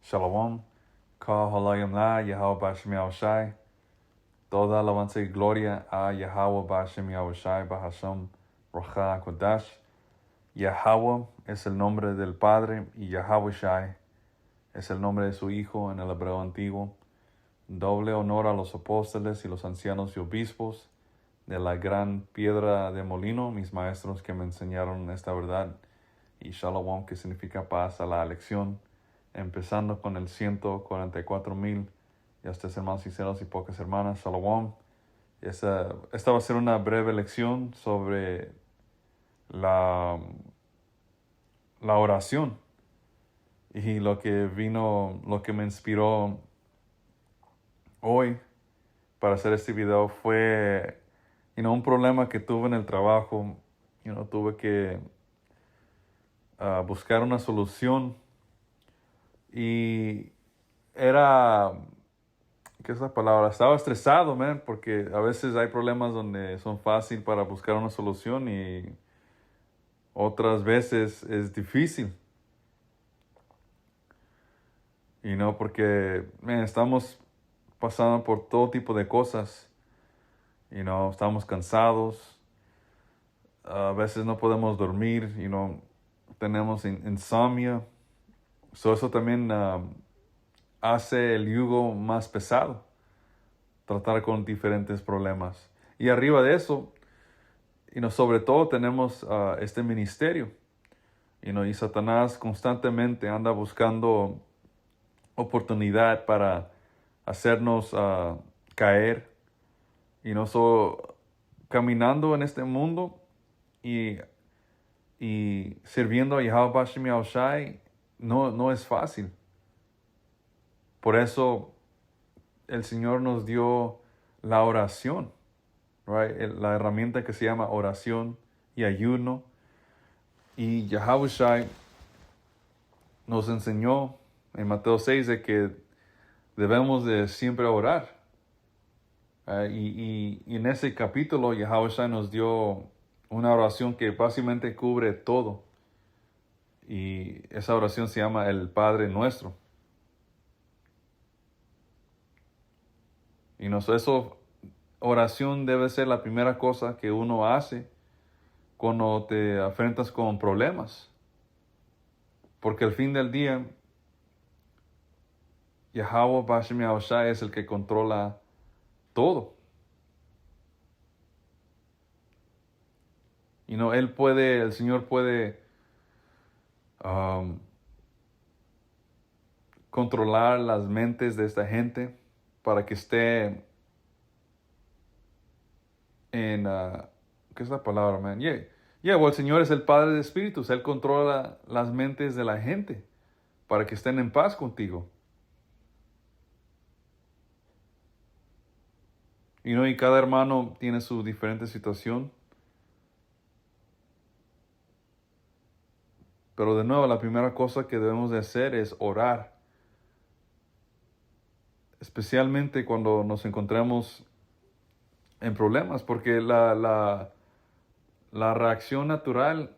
Shalom. Ka halayim la Yahweh Bashem Yahushai. Toda alabanza y gloria a Yahweh Bashem Yahushai Bahasham Roja Kodash. Yahweh es el nombre del Padre y Yahweh Shai es el nombre de su Hijo en el hebreo antiguo. Doble honor a los apóstoles y los ancianos y obispos de la gran piedra de molino, mis maestros que me enseñaron esta verdad. Y Shalom, que significa paz a la elección. Empezando con el 144,000. Ya ustedes, hermanos sinceros y pocas hermanas, Shalom. Esta va a ser una breve lección sobre la oración. Y lo que me inspiró hoy para hacer este video fue un problema que tuve en el trabajo. Tuve que buscar una solución. Y era, ¿qué es la palabra? Estaba estresado, man, porque a veces hay problemas donde son fáciles para buscar una solución y otras veces es difícil. Porque estamos pasando por todo tipo de cosas. Estamos cansados. A veces no podemos dormir. Tenemos insomnio. Eso también hace el yugo más pesado. Tratar con diferentes problemas. Y arriba de eso, sobre todo tenemos este ministerio. Y Satanás constantemente anda buscando oportunidad para hacernos caer. Caminando en este mundo y sirviendo a Yahweh Bashem Yahushai no es fácil. Por eso el Señor nos dio la oración, right? La herramienta que se llama oración y ayuno. Y Yahushai nos enseñó en Mateo 6 de que debemos de siempre orar. Y en ese capítulo Yahushai nos dio una oración que básicamente cubre todo. Y esa oración se llama el Padre Nuestro. Esa oración debe ser la primera cosa que uno hace cuando te enfrentas con problemas. Porque al fin del día, Yahweh Bashem Yahushai es el que controla todo. El Señor puede controlar las mentes de esta gente para que esté en, ¿qué es la palabra, man? Well, el Señor es el Padre de Espíritus. Él controla las mentes de la gente para que estén en paz contigo. Y cada hermano tiene su diferente situación. Pero de nuevo, la primera cosa que debemos de hacer es orar. Especialmente cuando nos encontramos en problemas, porque la reacción natural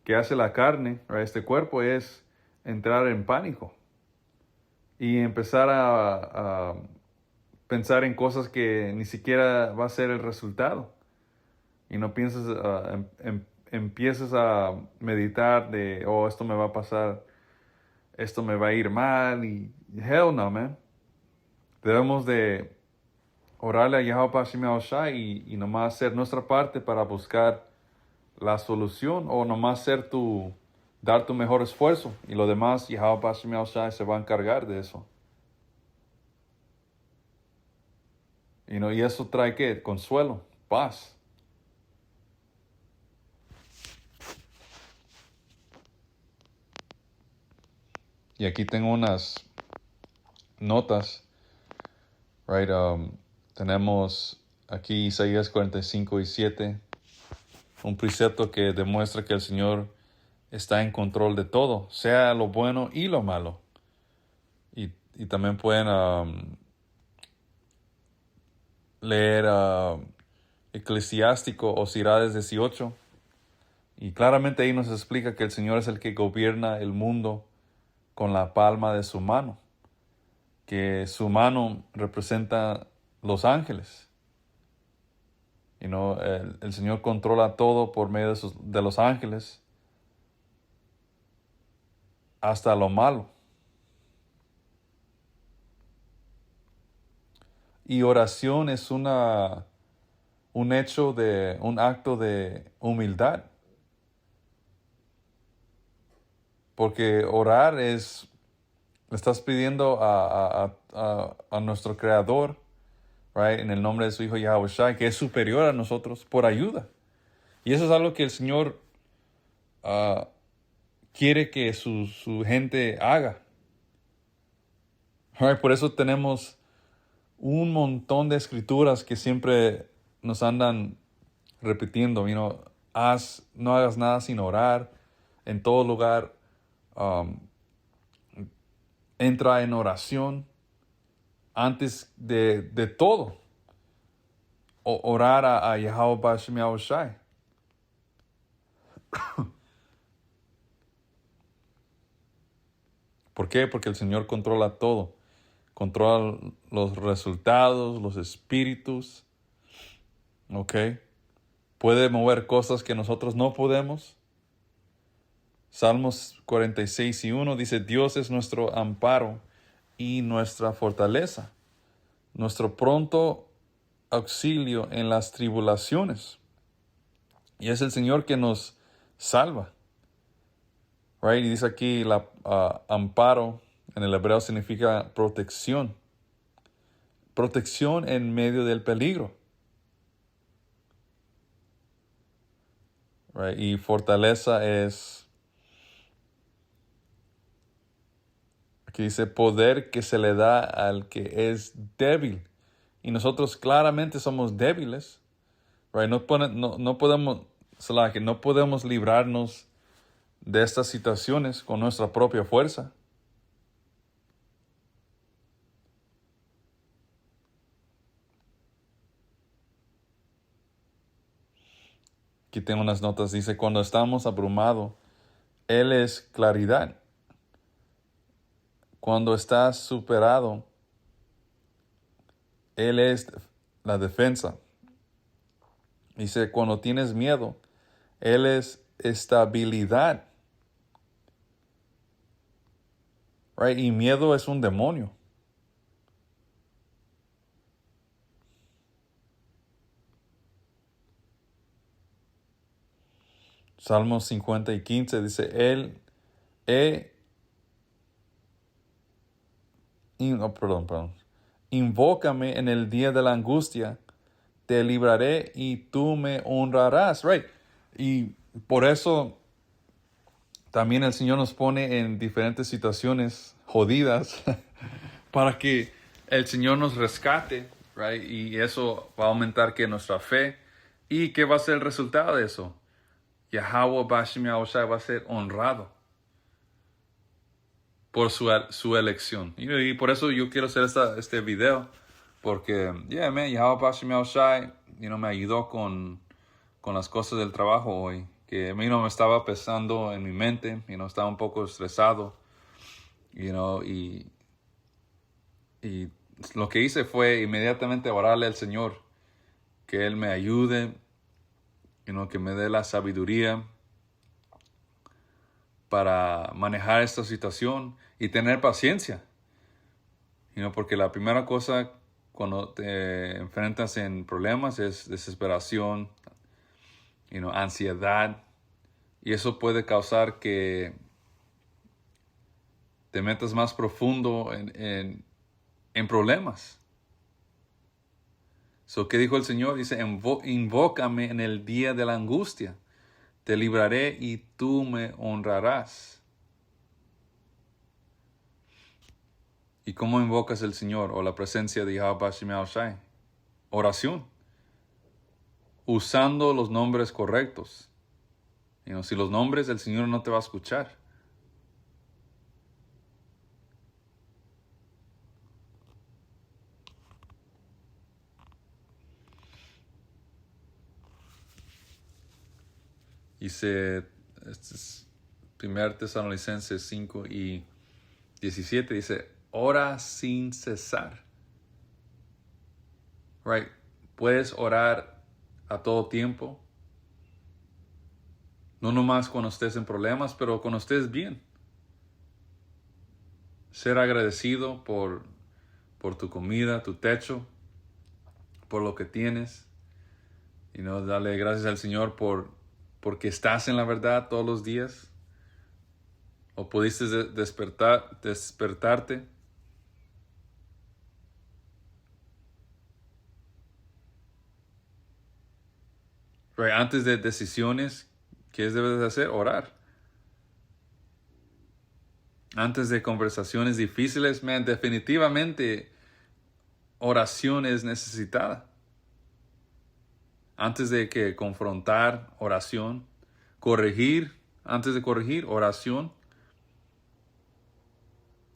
que hace la carne a este cuerpo es entrar en pánico y empezar a pensar en cosas que ni siquiera va a ser el resultado. Y no piensas, empiezas a meditar de, esto me va a pasar, esto me va a ir mal, y hell no, man. Debemos de orarle a Yahweh Bashem Yahushai y nomás hacer nuestra parte para buscar la solución, o nomás dar tu mejor esfuerzo, y lo demás Yahweh Bashem Yahushai se va a encargar de eso. Y eso trae ¿qué? Consuelo, paz. Y aquí tengo unas notas, right? Tenemos aquí Isaías 45:7, un precepto que demuestra que el Señor está en control de todo, sea lo bueno y lo malo. Y también pueden leer Eclesiástico o Sirades 18. Y claramente ahí nos explica que el Señor es el que gobierna el mundo con la palma de su mano, que su mano representa los ángeles. El Señor controla todo por medio de los ángeles, hasta lo malo. Y oración es un acto de humildad. Porque orar le estás pidiendo a nuestro Creador, right, en el nombre de su Hijo Yahweh Shai, que es superior a nosotros, por ayuda. Y eso es algo que el Señor quiere que su gente haga. Right, por eso tenemos un montón de escrituras que siempre nos andan repitiendo. No hagas nada sin orar. En todo lugar, entra en oración antes de todo. Orar a Yahweh Bashem Yahweh Shai. ¿Por qué? Porque el Señor controla todo. Controla los resultados, los espíritus. ¿Ok? Puede mover cosas que nosotros no podemos. Salmos 46:1 dice: Dios es nuestro amparo y nuestra fortaleza, nuestro pronto auxilio en las tribulaciones. Y es el Señor que nos salva. Right? Y dice aquí, amparo en el hebreo significa protección. Protección en medio del peligro. Right? Y fortaleza aquí dice, poder que se le da al que es débil. Y nosotros claramente somos débiles. Right? No podemos librarnos de estas situaciones con nuestra propia fuerza. Aquí tengo unas notas, dice, cuando estamos abrumados, Él es claridad. Cuando estás superado, Él es la defensa. Dice, cuando tienes miedo, Él es estabilidad. Right? Y miedo es un demonio. Salmos 50:15 dice, invócame en el día de la angustia, te libraré y tú me honrarás. Right? Y por eso también el Señor nos pone en diferentes situaciones jodidas para que el Señor nos rescate, right? Y eso va a aumentar que nuestra fe. ¿Y qué va a ser el resultado de eso? Yahweh Bashem Yahweh Shai va a ser honrado por su elección. Y por eso yo quiero hacer este video. Porque, Yahweh Bashem Yahweh Shai, me ayudó con las cosas del trabajo hoy. Que a mí no me estaba pesando en mi mente. Estaba un poco estresado. Y lo que hice fue inmediatamente orarle al Señor. Que Él me ayude. Que me dé la sabiduría para manejar esta situación y tener paciencia. Porque la primera cosa cuando te enfrentas en problemas es desesperación, ansiedad. Y eso puede causar que te metas más profundo en problemas. ¿Qué dijo el Señor? Dice, invócame en el día de la angustia. Te libraré y tú me honrarás. ¿Y cómo invocas al Señor o la presencia de Yahweh Bashem Yahweh Shai? Oración. Usando los nombres correctos. Si los nombres, el Señor no te va a escuchar. Dice, este es 1 Tesalonicenses 5:9. 17 dice, ora sin cesar. Right? Puedes orar a todo tiempo. No nomás cuando estés en problemas, pero cuando estés bien. Ser agradecido por tu comida, tu techo, por lo que tienes. Y darle gracias al Señor porque estás en la verdad todos los días. O pudiste despertarte. Right? Antes de decisiones, ¿qué debes de hacer? Orar. Antes de conversaciones difíciles, definitivamente oración es necesitada. Antes de que confrontar, oración. Corregir, antes de corregir, oración.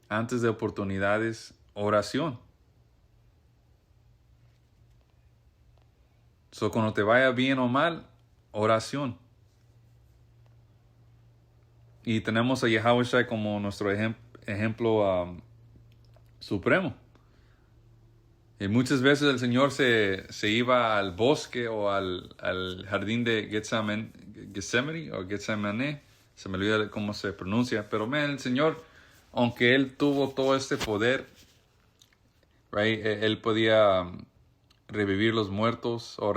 Antes de oportunidades, oración. So, cuando te vaya bien o mal, oración. Y tenemos a Yahweh Shai como nuestro ejemplo supremo. Y muchas veces el Señor se iba al bosque o al jardín de Getsemaní o Getsemane. Se me olvida cómo se pronuncia. Pero el Señor, aunque Él tuvo todo este poder, right, Él podía revivir los muertos o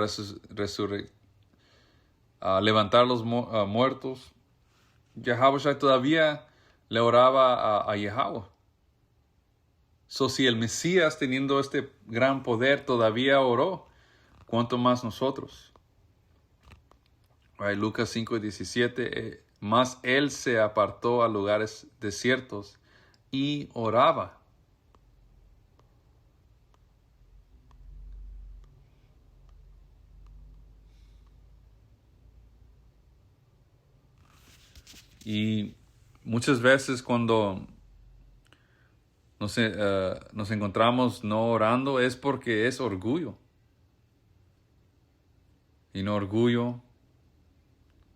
levantar los muertos. Yahweh Shai todavía le oraba a Yahweh. So, si el Mesías, teniendo este gran poder, todavía oró, ¿cuánto más nosotros? Right, Lucas 5:17, más él se apartó a lugares desiertos y oraba. Y muchas veces cuando nos encontramos no orando es porque es orgullo. Y no orgullo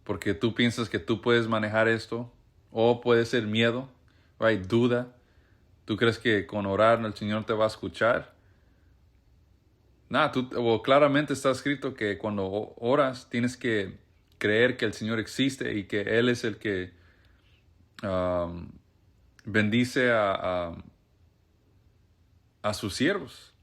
porque tú piensas que tú puedes manejar esto. O puede ser miedo, right? Duda. ¿Tú crees que con orar el Señor te va a escuchar? Claramente está escrito que cuando oras tienes que creer que el Señor existe y que Él es el que bendice a sus siervos.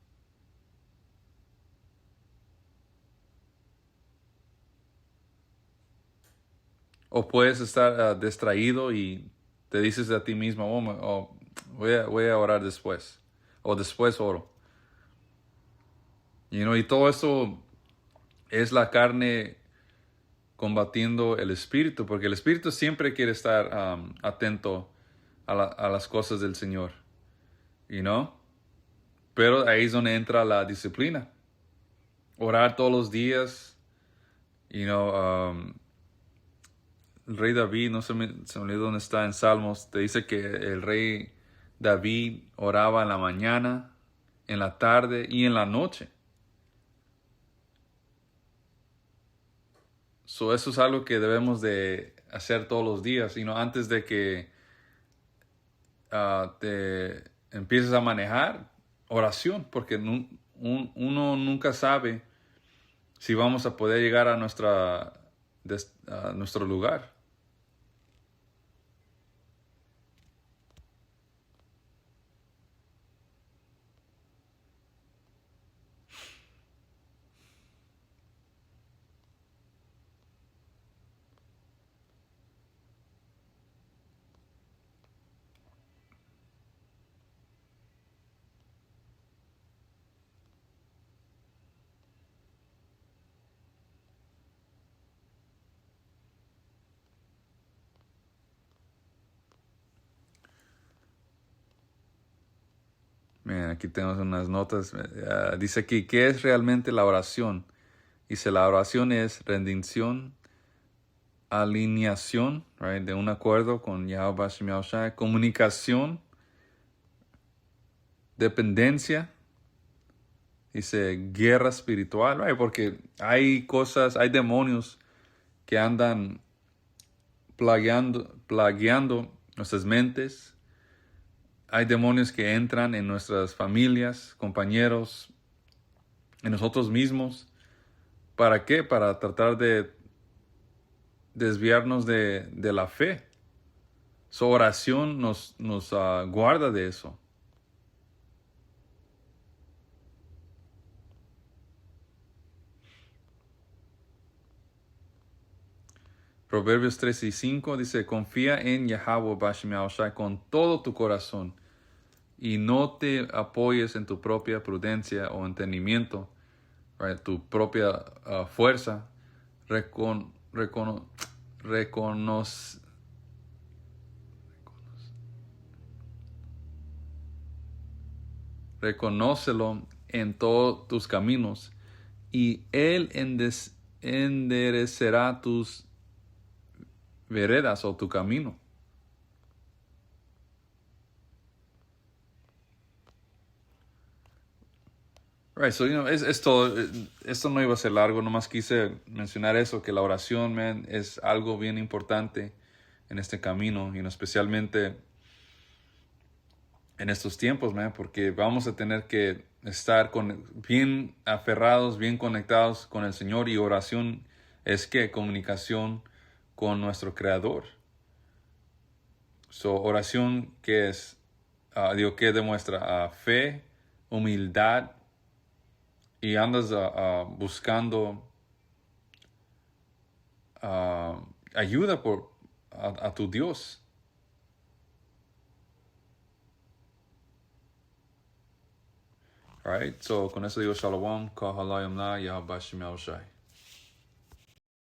O puedes estar distraído y te dices a ti mismo, voy a orar después. O después oro. Y todo eso es la carne combatiendo el espíritu, porque el espíritu siempre quiere estar atento a las cosas del Señor. Pero ahí es donde entra la disciplina. Orar todos los días. El rey David, no se me olvidó dónde está en Salmos, te dice que el rey David oraba en la mañana, en la tarde y en la noche. Eso es algo que debemos de hacer todos los días, antes de que te empieces a manejar, oración, porque uno nunca sabe si vamos a poder llegar a nuestro lugar. Miren, aquí tenemos unas notas. Dice aquí, ¿qué es realmente la oración? Dice, la oración es rendición, alineación, right, de un acuerdo con Yahweh Shem Shai, comunicación, dependencia, dice guerra espiritual, right, porque hay demonios que andan plagueando nuestras mentes, hay demonios que entran en nuestras familias, compañeros, en nosotros mismos. ¿Para qué? Para tratar de desviarnos de la fe. Su oración nos guarda de eso. Proverbios 3:5 dice, confía en Yahweh Bashem Yahushai con todo tu corazón y no te apoyes en tu propia prudencia o entendimiento, right? Tu propia fuerza. Reconoce, reconócelo en todos tus caminos y Él enderecerá tus veredas o tu camino. Right, so, esto no iba a ser largo, nomás quise mencionar eso, que la oración, man, es algo bien importante en este camino, y especialmente en estos tiempos, man, porque vamos a tener que estar bien aferrados, bien conectados con el Señor, y oración es que comunicación con nuestro Creador. So, oración que es, digo, que demuestra fe, humildad, y andas buscando ayuda a tu Dios. Alright, so con eso digo shalom, kahalayam la, yahabashim yahushai.